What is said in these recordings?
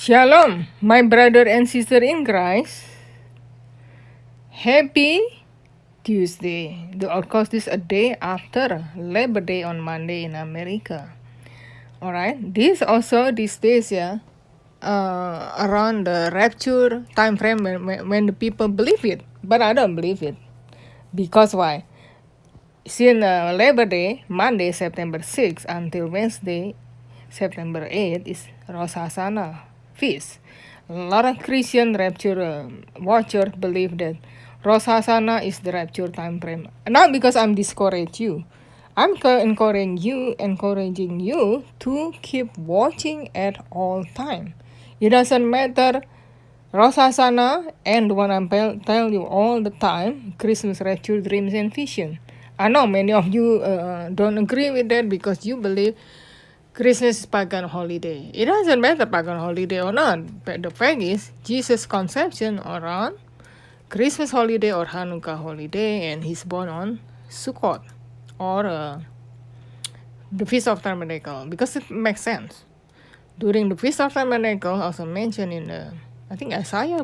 Shalom, my brother and sister in Christ. Happy Tuesday. Of course, this is a day after Labor Day on Monday in America. Alright, this also these days, around the rapture time frame when the people believe it. But I don't believe it. Because why? Since Labor Day, Monday, September 6th until Wednesday, September 8th is Rosh Hashanah feast. A lot of Christian rapture watchers believe that Rosh Hashanah is the rapture time frame. Not because I'm discouraging you. I'm encouraging you to keep watching at all time. It doesn't matter Rosh Hashanah and what I'm tell you all the time, Christmas rapture dreams and vision. I know many of you don't agree with that because you believe Christmas is pagan holiday. It doesn't matter pagan holiday or not. But the fact is, Jesus' conception around Christmas holiday or Hanukkah holiday, and he's born on Sukkot or the Feast of Tabernacle because it makes sense. During the Feast of Tabernacle, also mentioned in I think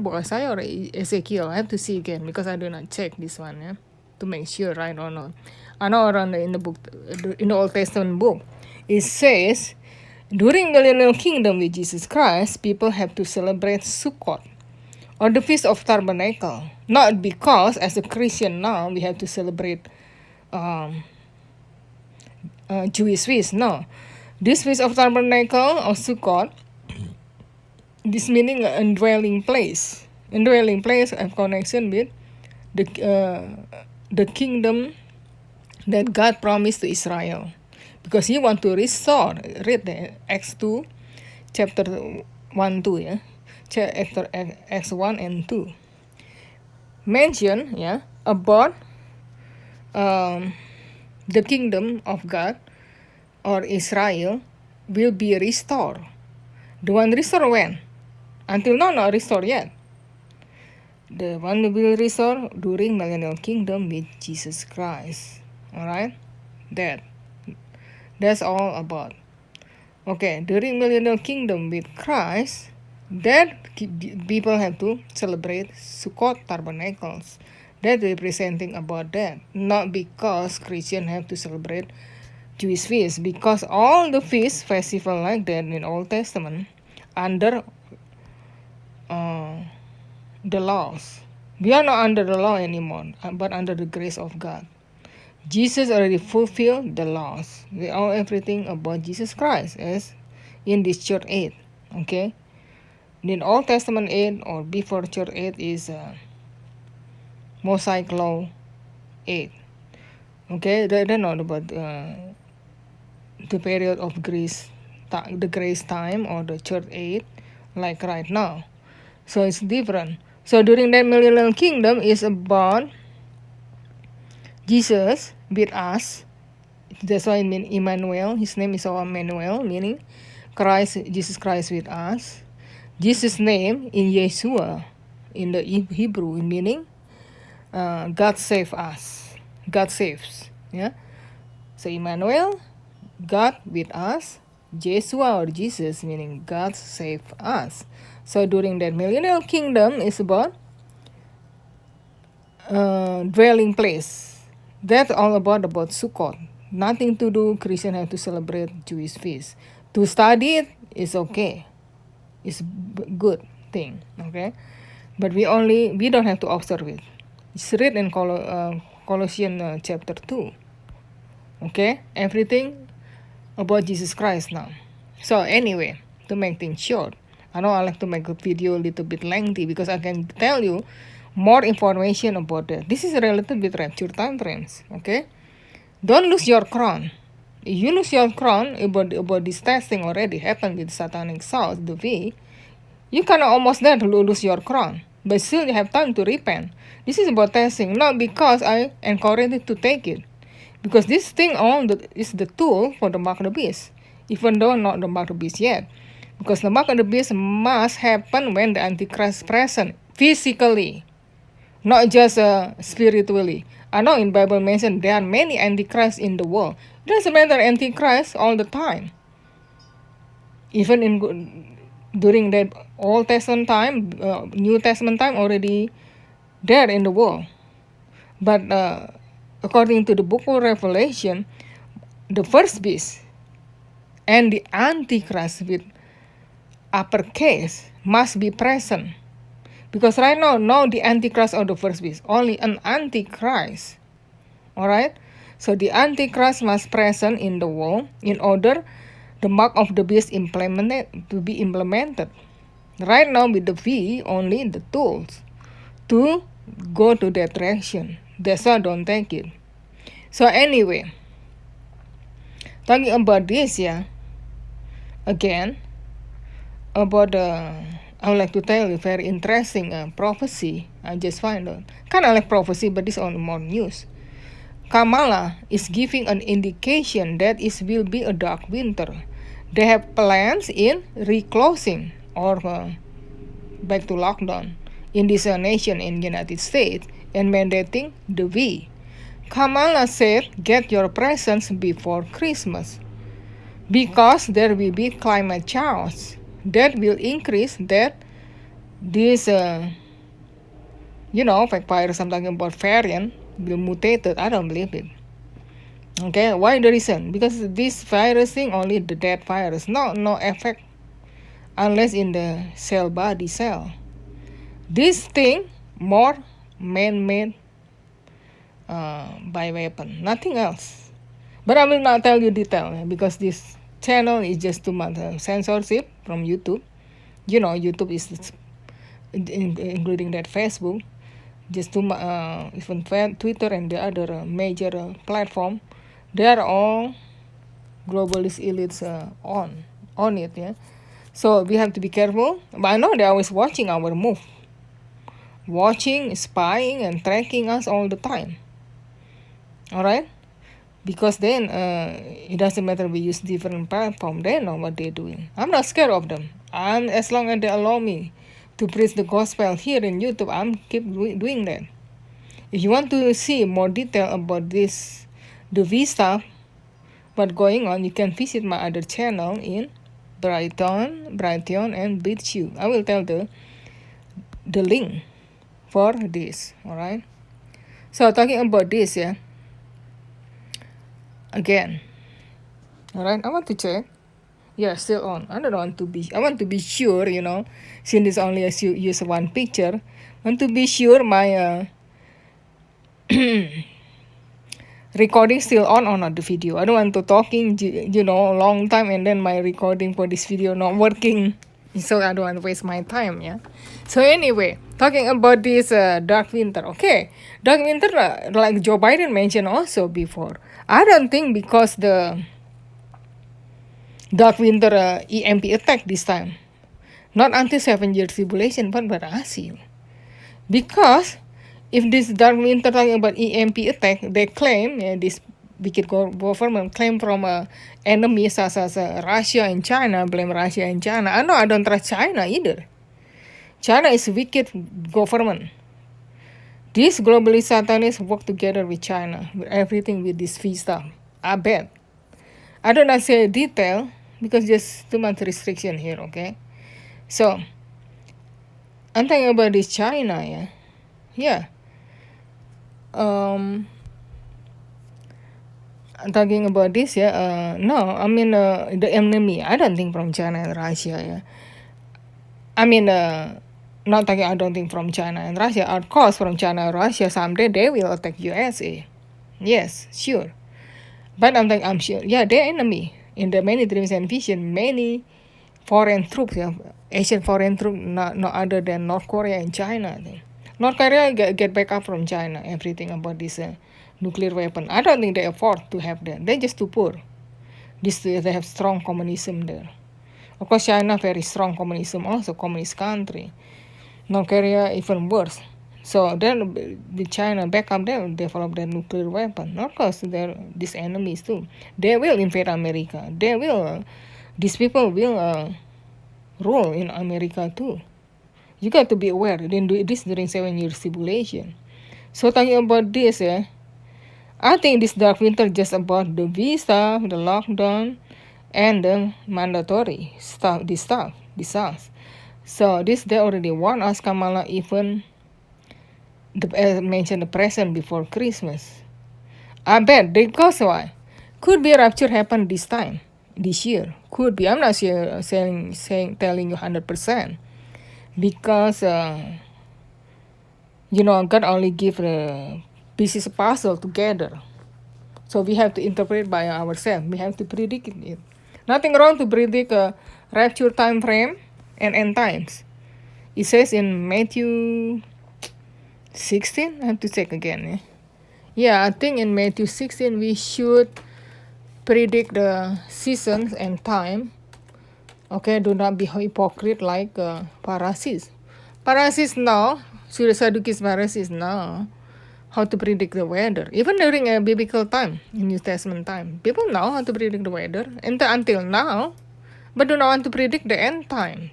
book Isaiah or Ezekiel. I have to see again because I do not check this one, to make sure right or not. I know around in the book, in the Old Testament book, it says during Millennial Kingdom with Jesus Christ, people have to celebrate Sukkot or the Feast of Tabernacle. Not because as a Christian now we have to celebrate Jewish feast. No, this Feast of Tabernacle or Sukkot, this meaning a indwelling place. Indwelling place and connection with the kingdom that God promised to Israel. Because he want to restore, read the Acts 2, chapter 1, 2, chapter Acts 1 and 2. Mention, about the kingdom of God or Israel will be restored. The one restored when? Until now, not restored yet. The one will restore during Millennial Kingdom with Jesus Christ. Alright? That's all about. Okay, during Millennial Kingdom with Christ, that people have to celebrate Sukkot Tabernacles. That representing about that. Not because Christians have to celebrate Jewish feasts. Because all the feasts, festival like that in Old Testament, under the laws. We are not under the law anymore, but under the grace of God. Jesus already fulfilled the laws. We know everything about Jesus Christ as in this church 8. Okay? In Old Testament 8 or before church 8 is Mosaic Law 8. Okay? They know about the period of grace, the grace time or the church 8 like right now. So it's different. So during that Millennial Kingdom is about Jesus with us. That's why I mean Emmanuel. His name is Emmanuel, meaning Jesus Christ with us. Jesus' name in Yeshua in the Hebrew meaning God save us. God saves. Yeah. So Emmanuel, God with us. Yeshua or Jesus meaning God save us. So during that Millennial Kingdom is about dwelling place. That's all about Sukkot. Nothing to do. Christian have to celebrate Jewish feast. To study it is okay. It's good thing. Okay, but we don't have to observe it. It's read in Colossians chapter 2. Okay, everything about Jesus Christ now. So anyway, to make things short, I know I like to make a video a little bit lengthy because I can tell you more information about that. This is related with rapture time frames. Okay, don't lose your crown. If you lose your crown about this testing already happened with satanic souls, the V, you cannot almost there to lose your crown. But still you have time to repent. This is about testing, not because I encourage you to take it. Because this thing is the tool for the mark of the beast. Even though not the mark of the beast yet. Because the mark of the beast must happen when the Antichrist is present physically. Not just spiritually. I know in Bible mentioned there are many Antichrists in the world. It doesn't matter Antichrist all the time. Even during that Old Testament time, New Testament time already there in the world. But according to the book of Revelation, the first beast and the Antichrist with uppercase must be present. Because right now, no the Antichrist or the first beast, only an Antichrist. Alright? So the Antichrist must present in the world in order the mark of the beast to be implemented. Right now with the V, only the tools to go to that direction. That's why don't take it. So anyway, talking about this, again, about I would like to tell you very interesting prophecy. I just find out. Kind of like prophecy, but this on more news. Kamala is giving an indication that it will be a dark winter. They have plans in reclosing or back to lockdown in this nation in United States and mandating the V. Kamala said, get your presents before Christmas because there will be climate change that will increase that this fake virus I'm talking about variant will mutated. I don't believe it. Okay, why the reason? Because this virus thing only the dead virus, no effect unless in the body cell. This thing more man-made by weapon, nothing else. But I will not tell you detail because this channel is just too much censorship from YouTube. YouTube is including that Facebook, just too much. Even Twitter and the other major platform, they are all globalist elites on it. Yeah, so we have to be careful. But I know they're always watching our move, watching, spying, and tracking us all the time. All right. Because then it doesn't matter we use different platform, they know what they're doing. I'm not scared of them. As long as they allow me to preach the gospel here in YouTube, I'm keep doing that. If you want to see more detail about this, the V stuff, what's going on, you can visit my other channel in Brighteon and BitChute. I will tell the link for this. Alright. So talking about this, again, all right, I want to check. Yeah, still on. I want to be sure, since it's only use one picture. I want to be sure my recording still on or not the video. I don't want to talking, long time and then my recording for this video not working. So I don't want to waste my time, yeah. So anyway, talking about this dark winter, okay. Dark winter, like Joe Biden mentioned also before. I don't think because the dark winter EMP attack this time. Not until 7 years tribulation, but berhasil. Because if this dark winter talking about EMP attack, they claim, this wicked government claim from enemies such as Russia and China, blame Russia and China. I know I don't trust China either. China is a wicked government. These globalist satanists work together with China, with everything with this fee stuff. I bet. I don't not say detail because just too much restriction here, okay? So, I'm talking about this China, yeah. I'm talking about this, no, I mean, the enemy, I don't think from China and Russia, I mean, not talking, I don't think from China and Russia. Of course, from China and Russia, someday they will attack USA. Yes, sure. But I'm sure, they're enemy. In the many dreams and vision, many foreign troops, Asian foreign troops, no other than North Korea and China. North Korea get back up from China, everything about this nuclear weapon. I don't think they afford to have that. They're just too poor. They have strong communism there. Of course, China very strong communism, also communist country. North Korea even worse. So then the China back up there develop their nuclear weapon. Of course, they're these enemies too. They will invade America. They will. These people will rule in America too. You got to be aware. They do this during 7 years tribulation. So talking about this, I think this dark winter just about the visa, the lockdown, and the mandatory stuff. This stuff. So this they already warned us, Kamala, even mentioned the present before Christmas. I bet, because why? Could be a rapture happen this time, this year. Could be. I'm not sure, telling you 100%. Because, God only give the pieces of puzzle together. So we have to interpret by ourselves. We have to predict it. Nothing wrong to predict a rapture time frame and end times. It says in Matthew 16, I have to check again. Yeah, I think in Matthew 16 we should predict the seasons and time. Okay, do not be hypocrite like Pharisees. Pharisees know, Sadducees, Pharisees know how to predict the weather. Even during a biblical time, in New Testament time, people know how to predict the weather until now, but do not want to predict the end time.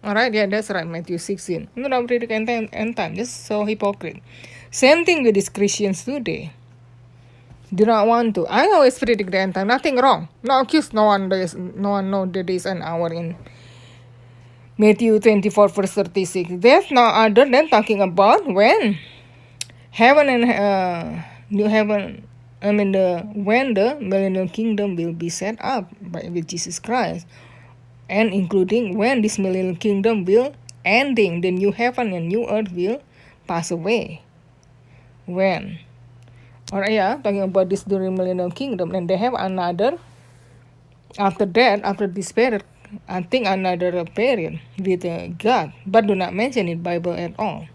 Alright, yeah, that's right, Matthew 16. Do not predict end time, just so hypocrite. Same thing with these Christians today. Do not want to. I always predict the end time. Nothing wrong. No accuse. No one know the days and hour in Matthew 24 verse 36. There's no other than talking about when heaven and new heaven. When the millennial kingdom will be set up with Jesus Christ, and including when this millennial kingdom will ending, the new heaven and new earth will pass away. When? Or yeah, talking about this during millennial kingdom, and they have another after that, after this period, I think another period with God, but do not mention it Bible at all.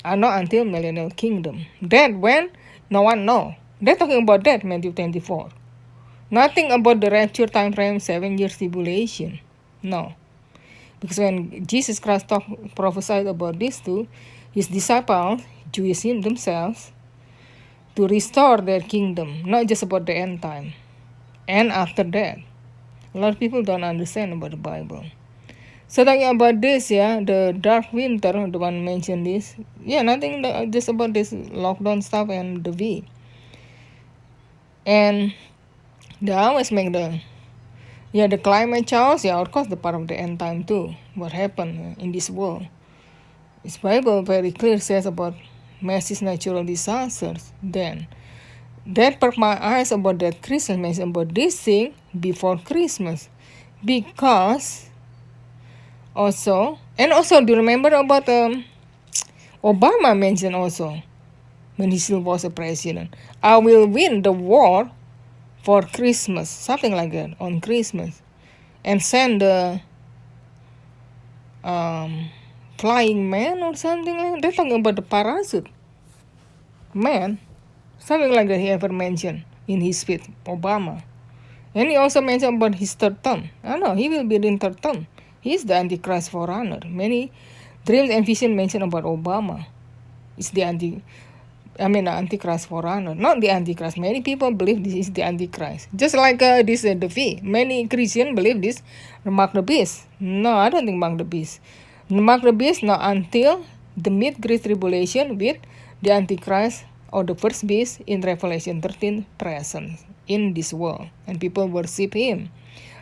Not until millennial kingdom. That when no one know. They're talking about that Matthew 24. Nothing about the rapture time frame, 7 years tribulation. No. Because when Jesus Christ prophesied about this to his disciples, Jewish themselves, to restore their kingdom, not just about the end time. And after that, a lot of people don't understand about the Bible. So talking about this, the dark winter, the one mentioned this, nothing just about this lockdown stuff and the V. And they always make the climate change, of course, the part of the end time too. What happened in this world? This Bible very clear says about massive natural disasters. Then that perked my eyes about that Christmas mention about this thing before Christmas, because also do you remember about Obama mentioned also when he still was a president, I will win the war for Christmas, something like that, on Christmas, and send the flying man or something like that. They're talking about the parachute man, something like that he ever mentioned in his speech, Obama. And he also mentioned about his third term. I know he will be in third term. He is the Antichrist forerunner. Many dreams and visions mention about Obama. It's the Antichrist forerunner, not the Antichrist. Many people believe this is the Antichrist. Just like this the V. Many Christians believe this Mark the Beast. No, I don't think Mark the Beast. Mark the Beast not until the mid-great tribulation with the Antichrist or the first beast in Revelation 13 present in this world, and people worship him.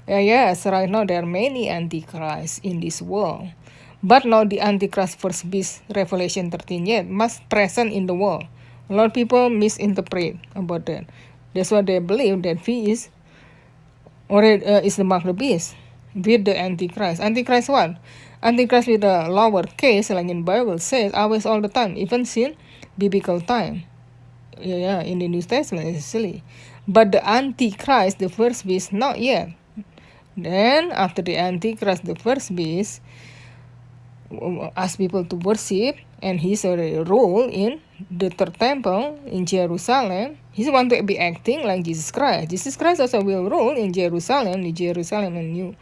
Yes, right now there are many Antichrists in this world, but not the Antichrist first beast Revelation 13 yet, must present in the world. A lot of people misinterpret about that. That's why they believe that he is is the Mark the Beast with the Antichrist. Antichrist what? Antichrist with a lower case, like in Bible says, always all the time, even since biblical time. In the New Testament, especially. But the Antichrist, the first beast, not yet. Then after the Antichrist, the first beast, ask people to worship, and he's already rule in the third temple in Jerusalem. He's want to be acting like Jesus Christ. Jesus Christ also will rule in Jerusalem, and new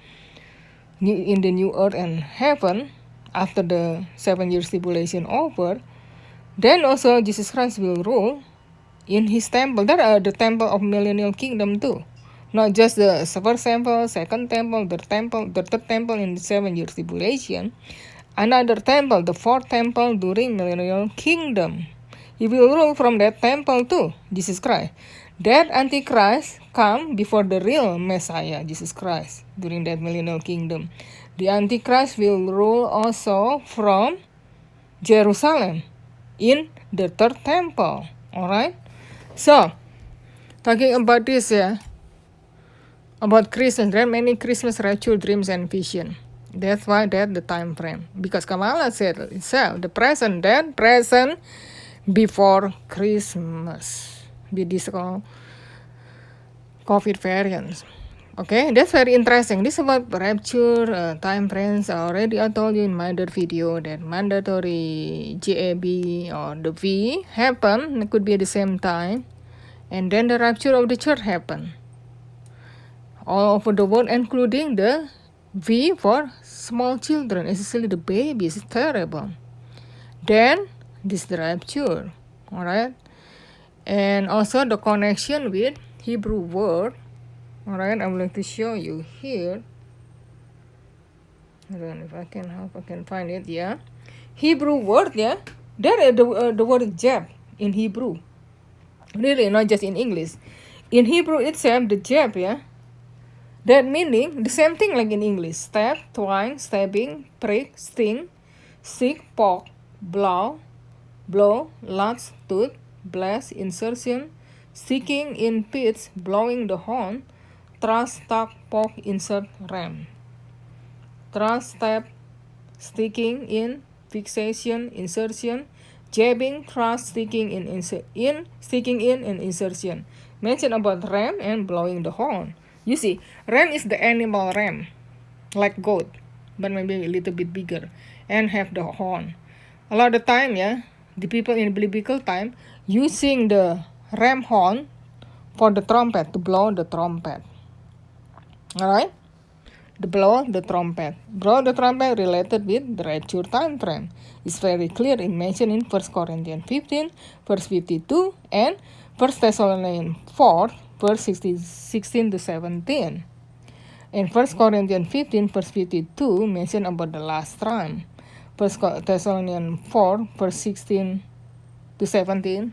in the new earth and heaven after the 7 years tribulation over. Then also Jesus Christ will rule in his temple. That are the temple of millennial kingdom too. Not just the first temple, second temple, the third temple in the 7 years tribulation. Another temple, the fourth temple during millennial kingdom. He will rule from that temple too, Jesus Christ. That Antichrist come before the real Messiah, Jesus Christ, during that millennial kingdom. The Antichrist will rule also from Jerusalem in the third temple. Alright? So, talking about this, about Christmas, there are many Christmas rapture dreams and vision. That's why that's the time frame. Because Kamala said itself, the present before Christmas. With this COVID variants. Okay, that's very interesting. This about rapture time frames. Already I told you in my other video that mandatory JAB or the V happen. It could be at the same time. And then the rapture of the church happen. All over the world, including the V for small children, especially the babies. It's terrible. Then, this is the rapture. Alright? And also the connection with Hebrew word. Alright, I would like to show you here. I don't know if I can find it, yeah. Hebrew word, yeah. There is the word jab in Hebrew. Really, not just in English. In Hebrew itself, the jab, yeah. That meaning, the same thing like in English. Stab, twine, stabbing, prick, sting, sick, poke, blow, lance, tooth, blast, insertion, sticking in pits, blowing the horn, thrust, tuck, poke, insert, ram. Thrust, stab, sticking in, fixation, insertion, jabbing, thrust, sticking in, and insertion. Mention about ram and blowing the horn. You see, ram is the animal ram, like goat, but maybe a little bit bigger, and have the horn. A lot of time, yeah, the people in biblical time using the ram horn for the trumpet, to blow the trumpet. Alright? To blow the trumpet. Blow the trumpet related with the rapture time frame. It's very clear in mentioned in 1 Corinthians 15, verse 52, and 1 Thessalonians 4, verse 16 to 17. In 1 Corinthians 15, verse 52, mention about the last trump. 1 Thessalonians 4, verse 16 to 17,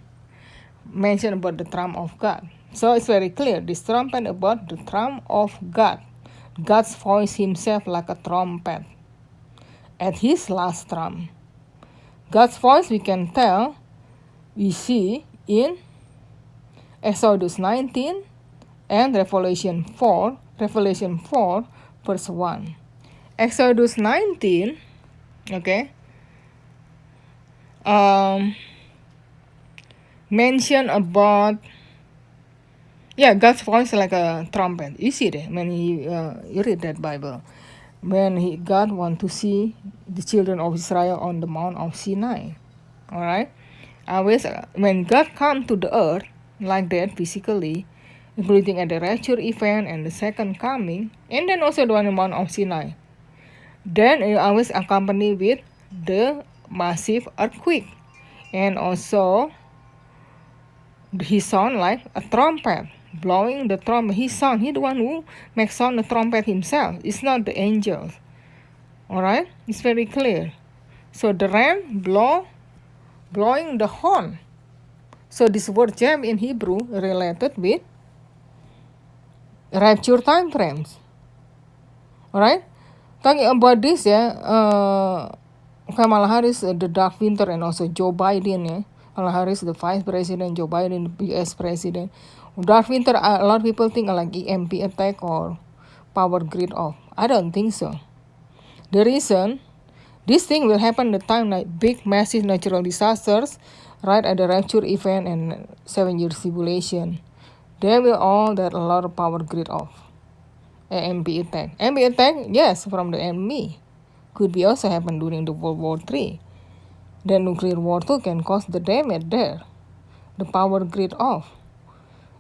mention about the trump of God. So it's very clear, this trumpet about the trump of God. God's voice himself like a trumpet at his last trump. God's voice we can tell, we see in Exodus 19 and Revelation 4, verse 1. Exodus 19, okay, mention about, God's voice like a trumpet. You see that when you read that Bible. When God want to see the children of Israel on the Mount of Sinai. Alright? Always, when God come to the earth, like that physically, including at the rapture event and the second coming, and then also the one on the Mount of Sinai. Then it always accompanied with the massive earthquake. And also, he sound like a trumpet, blowing the trumpet. He the one who makes sound the trumpet himself. It's not the angels. Alright? It's very clear. So the ram blowing the horn. So this word jab in Hebrew related with rapture time frames. Alright? Talking about this, Kamala Harris, the Dark Winter, and also Joe Biden, Kamala Harris, the Vice President, Joe Biden, the US President. Dark Winter, a lot of people think like EMP attack or power grid off. I don't think so. The reason, this thing will happen the time like big, massive natural disasters, right at the rapture event and 7-year tribulation. They will all that a lot of power grid off. EMP attack. EMP attack, yes, from the enemy. Could be also happen during the World War III. Then nuclear war too can cause the damage there. The power grid off.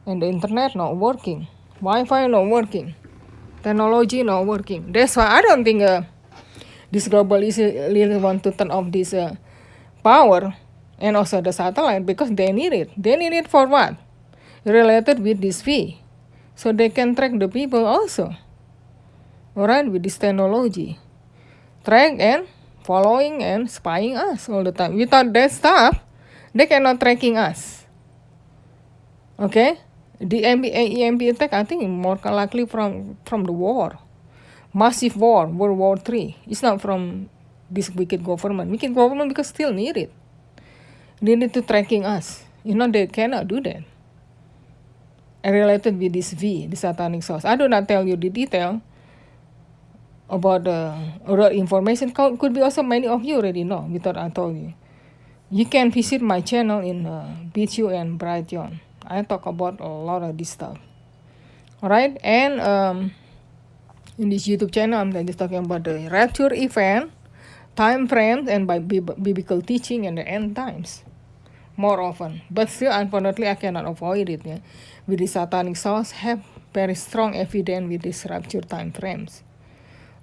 And the internet not working. Wi-Fi not working. Technology not working. That's why I don't think this global really want to turn off this power and also the satellite, because they need it. They need it for what? Related with this V. So they can track the people also. Alright, with this technology. Track and following and spying us all the time. Without that stuff, they cannot tracking us. Okay? The EMP attack, I think more likely from the war. massive war, World War III. It's not from this wicked government. Wicked government because still need it. They need to tracking us. They cannot do that. And related with this V, the satanic source. I do not tell you the detail about the other information. Could be also many of you already know without I told you. You can visit my channel in BitU and Brighteon. I talk about a lot of this stuff. Alright, and in this YouTube channel, I'm just talking about the rapture event, time frames, and by biblical teaching and the end times more often. But still, unfortunately, I cannot avoid it. Yeah? With the satanic source, have very strong evidence with these rapture time frames.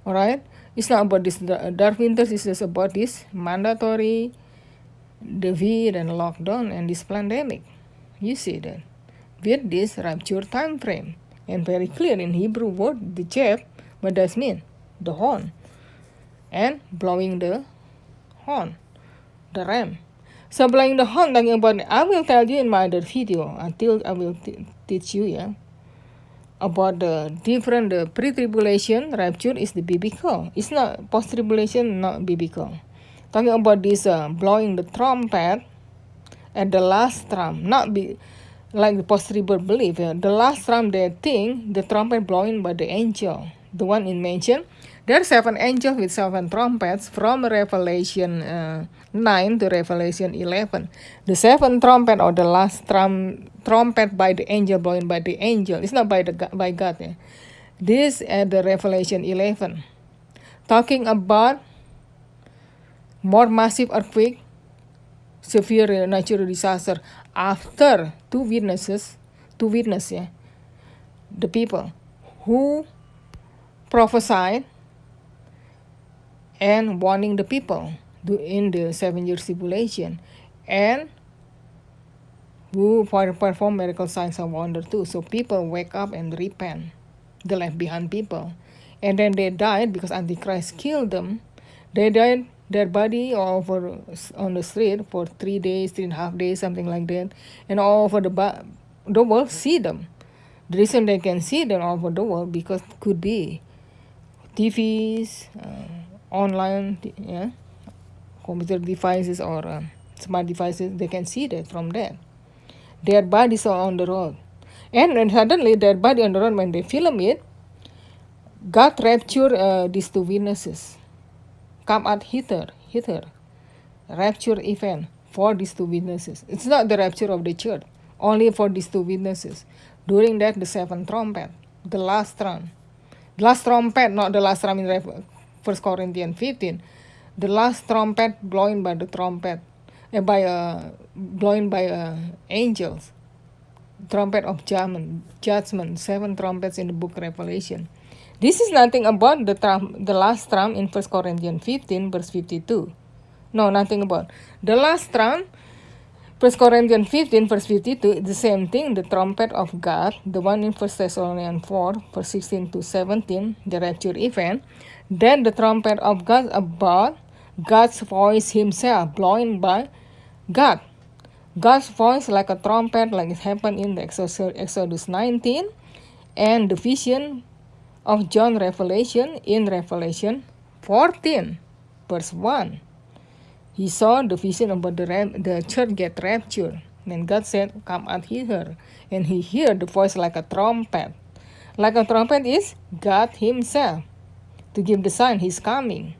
Alright, it's not about this dark winters. It's just about this mandatory, the V and lockdown and this pandemic. You see that with this rapture time frame, and very clear in Hebrew word, the jab, what does mean? The horn, and blowing the horn, the ram. So blowing the horn, talking about, I will tell you in my other video, until I will teach you, about the different, the pre-tribulation rapture is the biblical. It's not post-tribulation, not biblical. Talking about this blowing the trumpet at the last trump, not like the post-tribal belief. The last trump, they think the trumpet blowing by the angel, the one in mention. There are 7 angels with 7 trumpets from Revelation 9 to Revelation 11. The 7th trumpet or the last trumpet by the angel, blowing by the angel. It's not by God. Yeah. This at the Revelation 11. Talking about more massive earthquake, severe natural disaster after two witnesses, yeah, the people who prophesied and warning the people in the 7 years tribulation, and who perform miracle signs and wonder too. So people wake up and repent, the left behind people, and then they died because Antichrist killed them. They died, their body all over on the street for 3 days, 3.5 days, something like that, and all over the world see them. The reason they can see them all over the world because could be TVs, online, yeah, computer devices or smart devices. They can see that from that. Their bodies are on the road, and suddenly their body on the road, when they film it, God raptured these two witnesses. Come out hither, rapture event for these two witnesses. It's not the rapture of the church, only for these two witnesses. During that, the 7th trumpet, the last trumpet, not the last trumpet in 1 Corinthians 15, the last trumpet blowing by the trumpet, blowing by angels, trumpet of judgment, 7 trumpets in the book Revelation. This is nothing about the last trump in 1 Corinthians 15 verse 52. No, nothing about. The last trump, 1 Corinthians 15 verse 52, the same thing, the trumpet of God, the one in 1 Thessalonians 4 verse 16 to 17, the rapture event. Then the trumpet of God about God's voice himself, blowing by God. God's voice like a trumpet, like it happened in the Exodus 19, and the vision of John Revelation in Revelation 14 verse 1. He saw the vision about the church get raptured. Then God said, come out hither. And he heard the voice like a trumpet. Like a trumpet is God himself, to give the sign he's coming,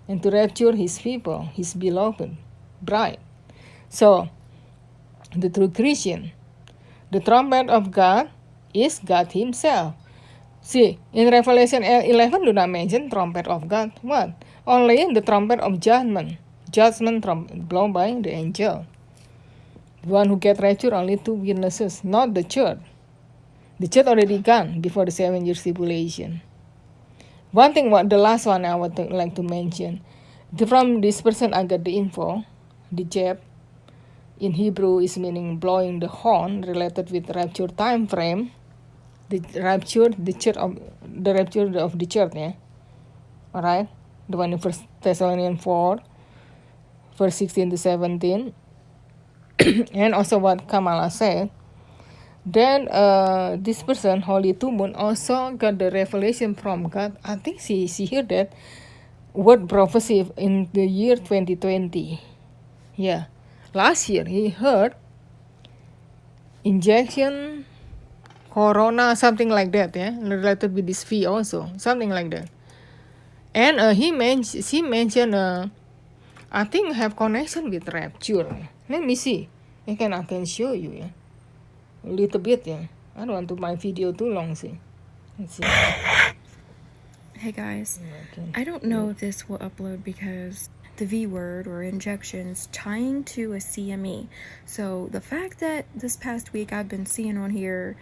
and to rapture his people, his beloved bride. So, the true Christian, the trumpet of God is God himself. See, in Revelation 11 do not mention trumpet of God. What? Only the trumpet of judgment. Judgment trumpet blown by the angel. The one who get raptured, only 2 witnesses, not the church. The church already gone before the 7 years tribulation. One thing, the last one I would like to mention, from this person I got the info, the jab, in Hebrew is meaning blowing the horn, related with rapture time frame. The rapture of the church, yeah. Alright? The one in 1 Thessalonians 4, verse 16 to 17. And also what Kamala said, Then this person, Holy Two Moon, also got the revelation from God. I think she heard that word prophecy in the year 2020. Yeah, last year he heard injection, corona, something like that. Yeah, related with this fee also, something like that. And she mentioned, I think have connection with rapture. Let me see. I can show you. Yeah, a little bit. Yeah, I don't want to my video too long. See, let's see. Hey guys, Okay. I don't know if this will upload because the V word or injections tying to a CME. So the fact that this past week I've been seeing on here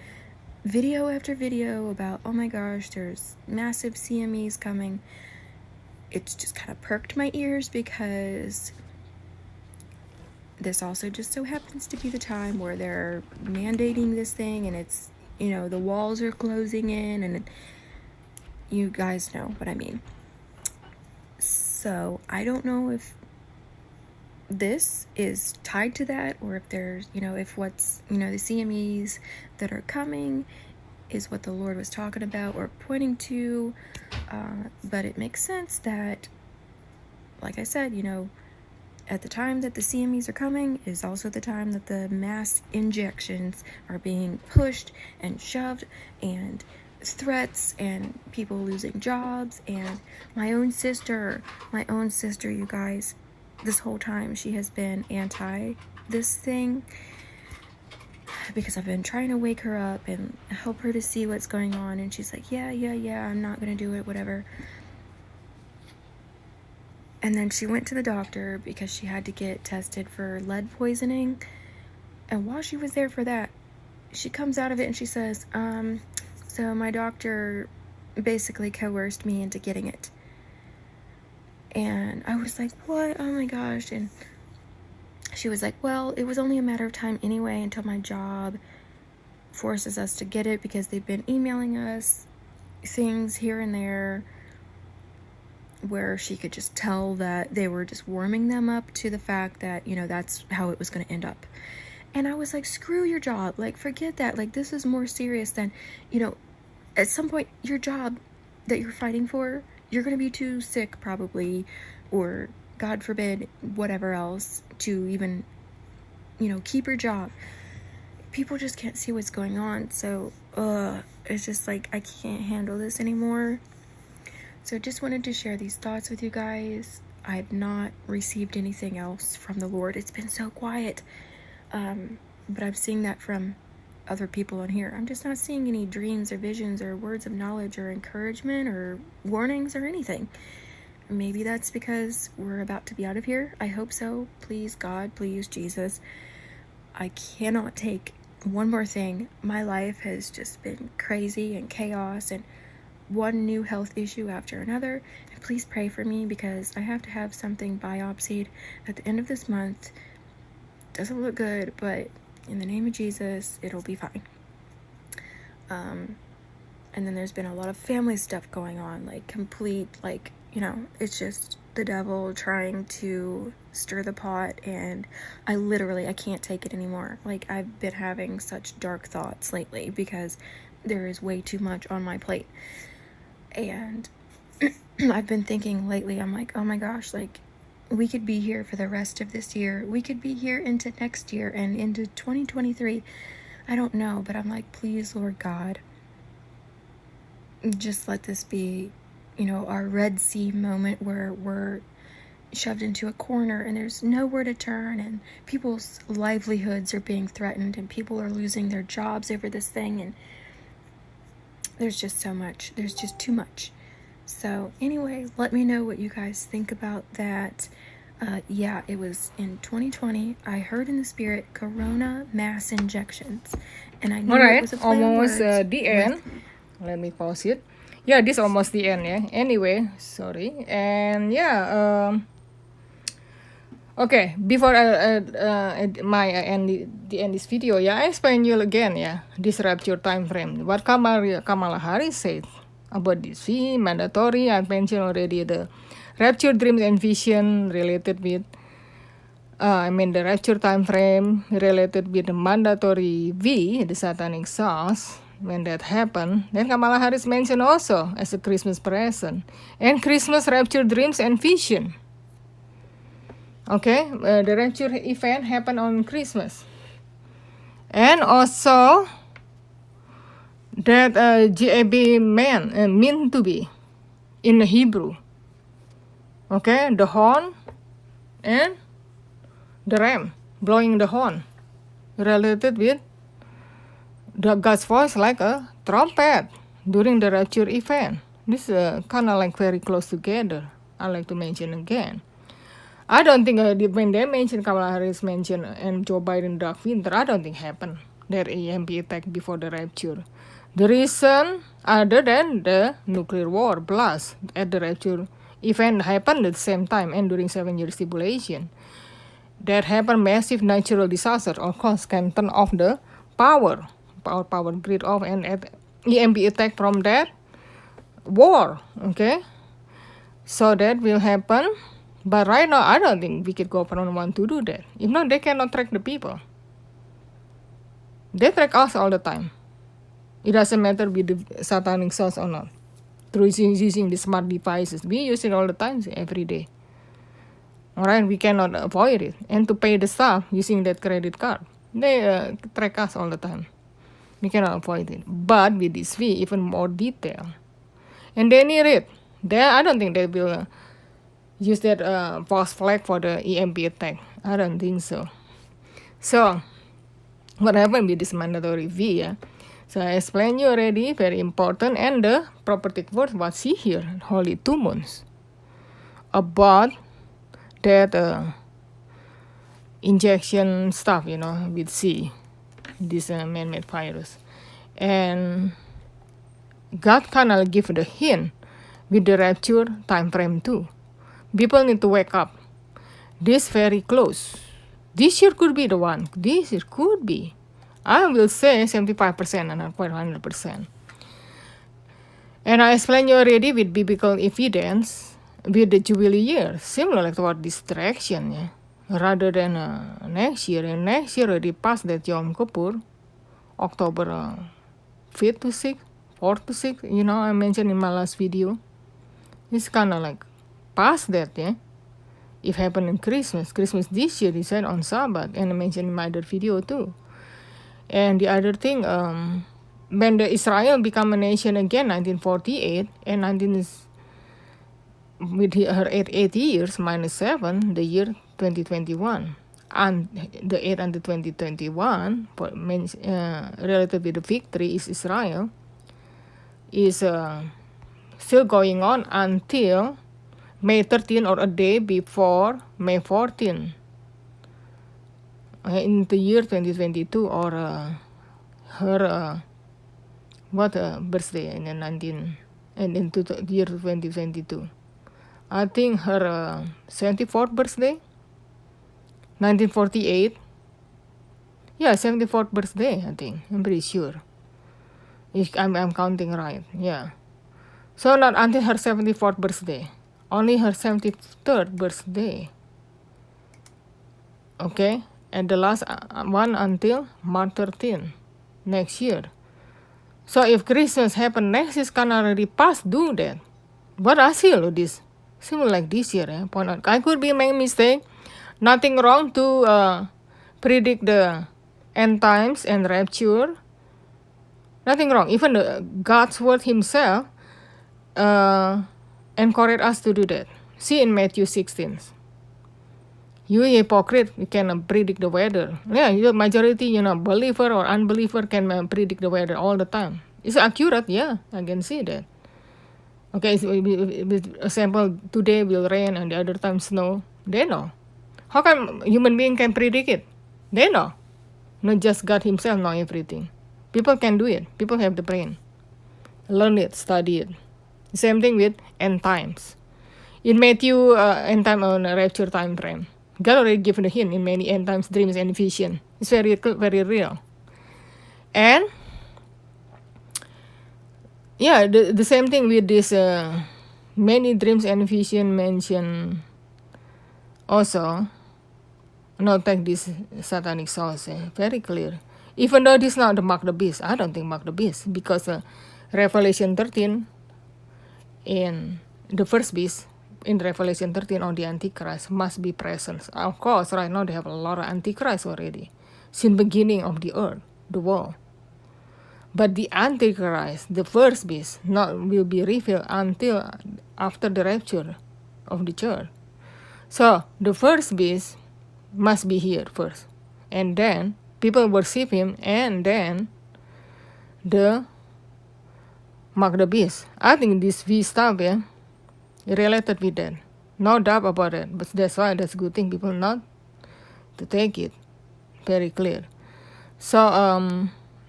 video after video about, oh my gosh, there's massive CMEs coming, it's just kind of perked my ears because this also just so happens to be the time where they're mandating this thing and it's, the walls are closing in and you guys know what I mean. So I don't know if this is tied to that or if there's, if what's, the CMEs that are coming is what the Lord was talking about or pointing to. But it makes sense that, like I said, at the time that the CMEs are coming is also the time that the mass injections are being pushed and shoved and threats and people losing jobs. And my own sister, you guys, this whole time she has been anti this thing because I've been trying to wake her up and help her to see what's going on, and she's like, yeah, I'm not gonna do it, whatever. And then she went to the doctor because she had to get tested for lead poisoning. And while she was there for that, she comes out of it and she says, so my doctor basically coerced me into getting it. And I was like, what? Oh my gosh. And she was like, well, it was only a matter of time anyway until my job forces us to get it because they've been emailing us things here and there where she could just tell that they were just warming them up to the fact that, that's how it was going to end up. And I was like, screw your job. Like, forget that. Like, this is more serious than, at some point, your job that you're fighting for, you're going to be too sick probably, or God forbid, whatever else, to even, keep your job. People just can't see what's going on. So, it's just like, I can't handle this anymore. So I just wanted to share these thoughts with you guys. I have not received anything else from the Lord. It's been so quiet. But I'm seeing that from other people on here. I'm just not seeing any dreams or visions or words of knowledge or encouragement or warnings or anything. Maybe that's because we're about to be out of here. I hope so. Please, God, please, Jesus. I cannot take one more thing. My life has just been crazy and chaos and one new health issue after another. And please pray for me because I have to have something biopsied at the end of this month. Doesn't look good, but in the name of Jesus, it'll be fine. And then there's been a lot of family stuff going on, like complete, like, it's just the devil trying to stir the pot, and I can't take it anymore. Like, I've been having such dark thoughts lately because there is way too much on my plate. And I've been thinking lately, I'm like, oh my gosh, like, we could be here for the rest of this year. We could be here into next year and into 2023. I don't know, but I'm like, please, Lord God, just let this be, our Red Sea moment where we're shoved into a corner and there's nowhere to turn and people's livelihoods are being threatened and people are losing their jobs over this thing, and there's just so much. There's just too much. So anyway, let me know what you guys think about that. Yeah, it was in 2020. I heard in the spirit corona mass injections, and I knew it was a play on words. Almost the end. Let me pause it. Yeah, this almost the end. Yeah. Anyway, sorry. And yeah. Okay, before I end this video, I explain you again, this rapture time frame. What Kamala Harris said about this fee mandatory. I mentioned already the rapture dreams and vision related with the rapture time frame related with the mandatory V, the satanic sauce, when that happened, then Kamala Harris mentioned also as a Christmas present. And Christmas rapture dreams and vision. Okay, the rapture event happened on Christmas. And also that GAB mean to be in the Hebrew. Okay, the horn and the ram blowing the horn related with the God's voice like a trumpet during the rapture event. This kind of like very close together. I like to mention again. I don't think when they mentioned Kamala Harris mentioned and Joe Biden dark winter, I don't think happened that EMP attack before the rapture. The reason other than the nuclear war blast at the rapture event happened at the same time and during 7 years tribulation. That happened massive natural disaster, of course, can turn off the power grid off and at EMP attack from that war. Okay, so that will happen. But right now, I don't think wicked government want to do that. If not, they cannot track the people. They track us all the time. It doesn't matter with the satanic sauce or not. Through using the smart devices, we use it all the time, every day. Alright, we cannot avoid it. And to pay the staff using that credit card, they track us all the time. We cannot avoid it. But with this fee, even more detail. And they need it. I don't think they will use that false flag for the EMP attack. I don't think so. So, what happened with this mandatory fee? So I explained you already, very important. And the prophetic word was see here, holy 2 months. About that injection stuff, with C, this man-made virus. And God kind of give the hint with the rapture time frame too. People need to wake up. This very close. This year could be the one. This year could be. I will say 75% and not quite 100%. And I explained you already with biblical evidence with the Jubilee year, similar like toward distraction, yeah. Rather than next year. And next year already passed that Yom Kippur, October 5th to 6th, 4th to 6th, I mentioned in my last video. It's kind of like past that, yeah. It happened in Christmas this year, he said on Sabbath, and I mentioned in my other video too. And the other thing, when the Israel become a nation again, 1948, and with her 80 years minus 7, the year 2021, and the 8 until 2021, related with the victory is Israel, is still going on until May 13 or a day before May 14. In the year 2022 or her birthday in the year 2022. I think her 74th birthday, 1948. Yeah, 74th birthday, I think. I'm pretty sure. If I'm counting right, yeah. So not until her 74th birthday, only her 73rd birthday. Okay, and the last one until March 13 next year. So if Christmas happen next is can already pass, do that. But I feel this similar like this year. Point out, I could be making mistake. Nothing wrong to predict the end times and rapture. Nothing wrong. Even God's word himself encourage us to do that. See in Matthew 16. You hypocrite, you can predict the weather. Yeah, the majority, believer or unbeliever can predict the weather all the time. It's accurate, yeah, I can see that. Okay, so with example, today will rain and the other time snow. They know. How come human being can predict it? They know. Not just God himself know everything. People can do it. People have the brain. Learn it, study it. Same thing with end times. In Matthew, end time on rapture time frame. God already given a hint in many end times dreams and vision. It's very, very real. And yeah, the same thing with this many dreams and vision mentioned also not take this satanic source. Very clear. Even though this is not the mark the beast, I don't think mark the beast, because Revelation 13 in the first beast in Revelation 13 on the Antichrist must be present. Of course, right now they have a lot of Antichrist already since beginning of the earth, the world. But the Antichrist, the first beast, will be revealed until after the rapture of the church. So the first beast must be here first, and then people worship him, and then the mark the beast. I think this beast stuff, related with that. No doubt about it. But that's why that's a good thing people not to take it. Very clear. So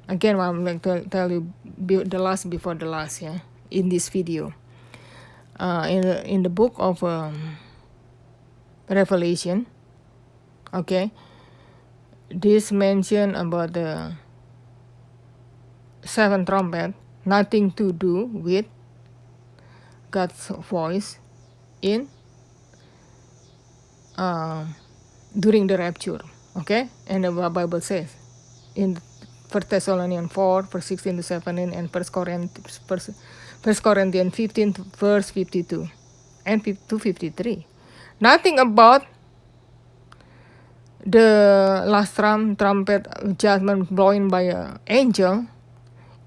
again, I'm like to tell you the last before the last, in this video. In the book of Revelation, okay, this mention about the seven trumpet, nothing to do with God's voice in during the rapture, okay? And the Bible says in 1 Thessalonians 4, verse 16 to 17, and 1 Corinthians 15, verse 52 and 53. Nothing about the last trumpet judgment blowing by an angel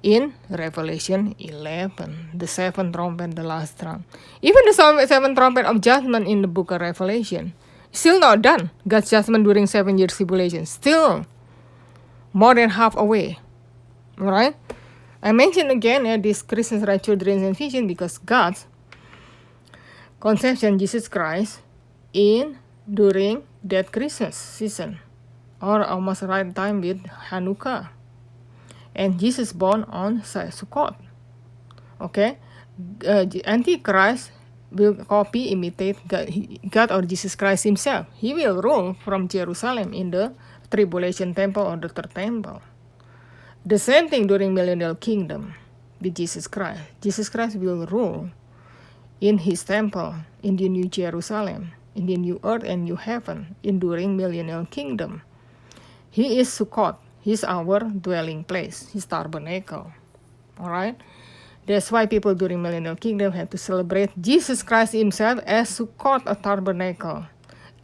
in Revelation 11, the seventh trumpet, the last trump. Even the seventh trumpet of judgment in the book of Revelation, still not done. God's judgment during 7 years tribulation, still more than half away. Alright? I mentioned again this Christmas rapture dreams and vision because God's conception, Jesus Christ, during that Christmas season, or almost right time with Hanukkah. And Jesus born on Sukkot. Okay, Antichrist will copy, imitate God or Jesus Christ himself. He will rule from Jerusalem in the tribulation temple or the third temple. The same thing during millennial kingdom with Jesus Christ. Jesus Christ will rule in his temple in the new Jerusalem, in the new earth and new heaven, during millennial kingdom. He is Sukkot. He's our dwelling place, his tabernacle. Alright? That's why people during millennial kingdom have to celebrate Jesus Christ himself as Sukkot, a tabernacle.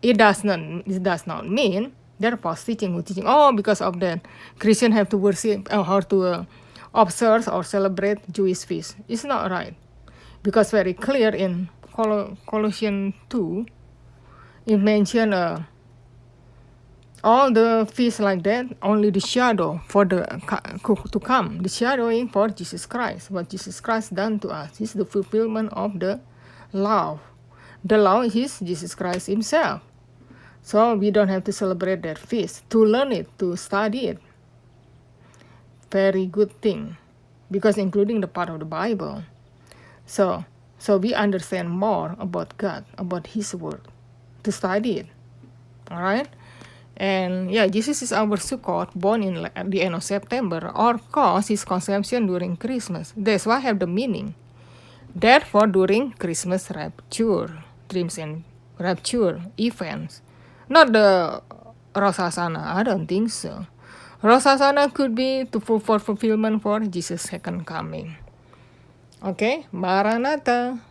It does not mean they're false teaching who teaching, because of that Christians have to worship or to observe or celebrate Jewish feast. It's not right. Because very clear in Colossians 2, it mentioned all the feasts like that, only the shadow for the to come, the shadowing for Jesus Christ. What Jesus Christ done to us is the fulfillment of the law. The law is Jesus Christ himself. So we don't have to celebrate that feast, to learn it, to study it. Very good thing, because including the part of the Bible. So we understand more about God, about his word, to study it. Alright? And Jesus is our Sukkot, born at the end of September, or cause his conception during Christmas. That's why have the meaning. Therefore, during Christmas rapture, dreams and rapture events, not the Rosh Hashanah. I don't think so. Rosh Hashanah could be for fulfillment for Jesus' second coming. Okay, Maranatha.